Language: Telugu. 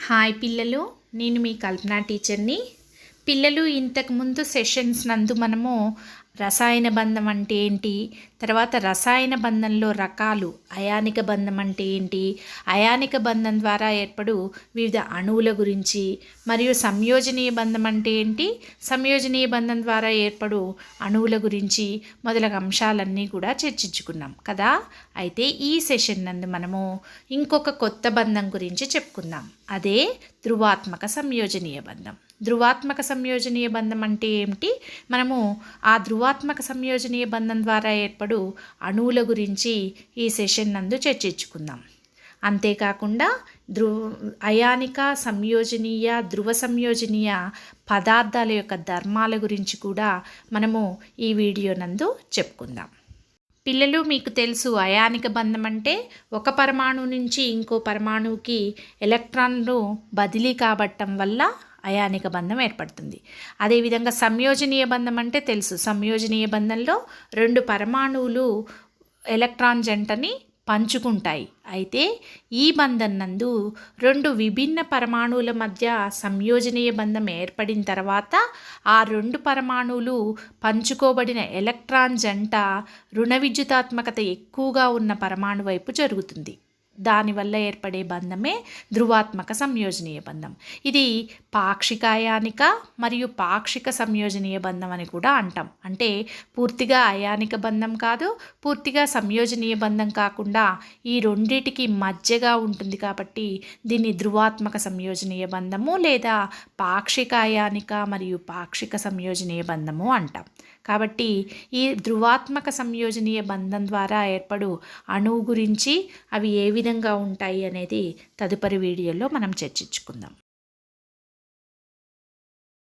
హాయ్ పిల్లలు, నేను మీ కల్పన టీచర్ని. పిల్లలు ఇంతకుముందు సెషన్స్ నందు మనము రసాయన బంధం అంటే ఏంటి, తర్వాత రసాయన బంధంలో రకాలు, అయానిక బంధం అంటే ఏంటి, అయానిక బంధం ద్వారా ఏర్పడు వివిధ అణువుల గురించి, మరియు సంయోజనీయ బంధం అంటే ఏంటి, సంయోజనీయ బంధం ద్వారా ఏర్పడు అణువుల గురించి మొదలగు అంశాలన్నీ కూడా చర్చించుకున్నాం కదా. అయితే ఈ సెషన్ నందు మనము ఇంకొక కొత్త బంధం గురించి చెప్పుకుందాం. అదే ధృవాత్మక సంయోజనీయ బంధం. ధృవాత్మక సంయోజనీయ బంధం అంటే ఏమిటి, మనము ఆ ధృవాత్మక సంయోజనీయ బంధం ద్వారా ఏర్పడు అణువుల గురించి ఈ సెషన్ నందు చర్చించుకుందాం. అంతేకాకుండా అయానిక సంయోజనీయ ధృవ సంయోజనీయ పదార్థాల యొక్క ధర్మాల గురించి కూడా మనము ఈ వీడియో నందు చెప్పుకుందాం. పిల్లలు, మీకు తెలుసు అయానిక బంధం అంటే ఒక పరమాణువు నుంచి ఇంకో పరమాణువుకి ఎలక్ట్రాన్లు బదిలీ కాబట్టం వల్ల అయానిక బంధం ఏర్పడుతుంది. అదేవిధంగా సంయోజనీయ బంధం అంటే తెలుసు, సంయోజనీయ బంధంలో రెండు పరమాణువులు ఎలక్ట్రాన్ జంటని పంచుకుంటాయి. అయితే ఈ బంధం నందు రెండు విభిన్న పరమాణువుల మధ్య సంయోజనీయ బంధం ఏర్పడిన తర్వాత ఆ రెండు పరమాణువులు పంచుకోబడిన ఎలక్ట్రాన్ జంట రుణ విద్యుతాత్మకత ఎక్కువగా ఉన్న పరమాణు వైపు జరుగుతుంది. దానివల్ల ఏర్పడే బంధమే ధృవాత్మక సంయోజనీయ బంధం. ఇది పాక్షిక అయానిక మరియు పాక్షిక సంయోజనీయ బంధం అని కూడా అంటాం. అంటే పూర్తిగా అయానిక బంధం కాదు, పూర్తిగా సంయోజనీయ బంధం కాకుండా ఈ రెండిటికి మధ్యగా ఉంటుంది కాబట్టి దీన్ని ధృవాత్మక సంయోజనీయ బంధము లేదా పాక్షిక అయానిక మరియు పాక్షిక సంయోజనీయ బంధము అంటాం. కాబట్టి ఈ ధృవాత్మక సంయోజనీయ బంధం ద్వారా ఏర్పడు అణువు గురించి, అవి ఏ విధంగా ఉంటాయి అనేది తదుపరి వీడియోలో మనం చర్చించుకుందాం.